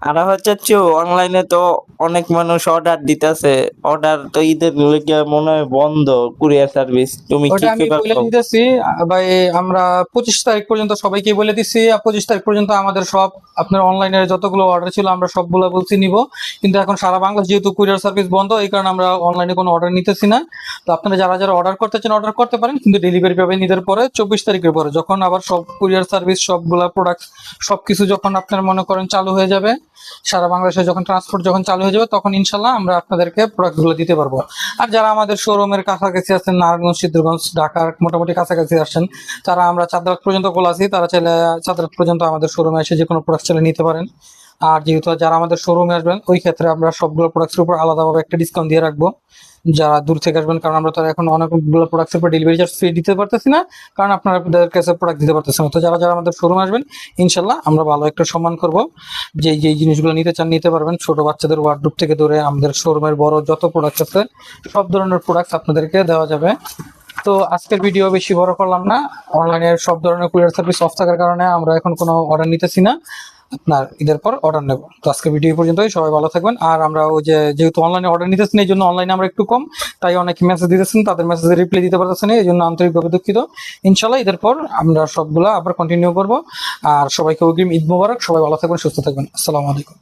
আর হচ্ছে অনলাইনে তো অনেক মানুষ অর্ডার দিতেছে, অর্ডার তো ঈদের লেগে মনে হয় বন্ধ কুরিয়ার সার্ভিস, তুমি ওটা কি আমি কইবার বলে কও? দিতেছি ভাই। আমরা 25 তারিখ পর্যন্ত সবাইকে বলে দিচ্ছি, 25 তারিখ পর্যন্ত আমাদের সব আপনার অনলাইনে যতগুলো অর্ডার ছিল আমরা সবগুলো বলছি নিব। কিন্তু এখন সারা বাংলাদেশ যেহেতু কুরিয়ার সার্ভিস বন্ধ, এই কারণে আমরা অনলাইনে কোনো অর্ডার নিতেছি না। তো আপনারা যারা যারা অর্ডার করতে চান অর্ডার করতে পারেন, কিন্তু ডেলিভারি পাবেন ঈদের পরে 24 তারিখের পরে, যখন আবার সব কুরিয়ার সার্ভিস সবগুলা প্রোডাক্ট সবকিছু যখন আপনার মনে করেন চালু হয়ে যাবে, সারা বাংলাদেশে যখন ট্রান্সপোর্ট যখন চালু হয়ে যাবে, তখন ইনশাল্লাহ আমরা আপনাদেরকে প্রোডাক্টগুলো দিতে পারবো। আর যারা আমাদের শোরুমের কাছাকাছি আছেন, নারায়ণগঞ্জ, সিদ্ধিরগঞ্জ, ঢাকার মোটামুটি কাছাকাছি আসছেন, তারা আমরা চাঁদরাত পর্যন্ত খোলা আছি, তারা চাইলে চাঁদরাত পর্যন্ত আমাদের শোরুমে এসে যে কোনো প্রোডাক্ট চাইলে নিতে পারেন। আর যেহেতু যারা আমাদের শোরুমে আসবেন, ওই ক্ষেত্রে আমরা সবগুলো প্রোডাক্টের উপর আলাদাভাবে একটা ডিসকাউন্ট দিয়ে রাখবো। যারা দূর থেকে আসবেন, কারণ আমরা তো আর এখন অনেকগুলো প্রোডাক্টের উপর ডেলিভারি চার্জ ফ্রি দিতে পারতেছি না, কারণ আপনাদের কাছে প্রোডাক্ট দিতে পারতেছি না। তো যারা যারা আমাদের শোরুমে আসবেন, ইনশাল্লাহ আমরা ভালো একটা সম্মান করব। যেই জিনিসগুলো নিতে চান নিতে পারবেন, ছোট বাচ্চাদের ওয়ার্ডরোব থেকে ধরে আমাদের শোরুমের বড় যত প্রোডাক্ট আছে সব ধরনের প্রোডাক্ট আপনাদেরকে দেওয়া যাবে। তো আজকের ভিডিও বেশি বড় করলাম না। অনলাইনের সব ধরনের কুরিয়ার সার্ভিস অফ থাকার কারণে আমরা এখন কোনো অর্ডার নিতেছি না, আপনার ঈদের পর অর্ডার নেব। তো আজকে ভিডিও পর্যন্তই, সবাই ভালো থাকবেন। আর আমরা ওই যে যেহেতু অনলাইনে অর্ডার নিতেছি না, এই জন্য অনলাইনে আমরা একটু কম, তাই অনেকে মেসেজ দিতেছেন, তাদের মেসেজে রিপ্লাই দিতে পারতেছেন না, এই জন্য আন্তরিকভাবে দুঃখিত। ইনশাল্লাহ ঈদের পর আমরা সবগুলা আবার কন্টিনিউ করব। আর সবাইকে অগ্রিম ঈদ মোবারক, সবাই ভালো থাকবেন, সুস্থ থাকবেন। আসসালামু আলাইকুম।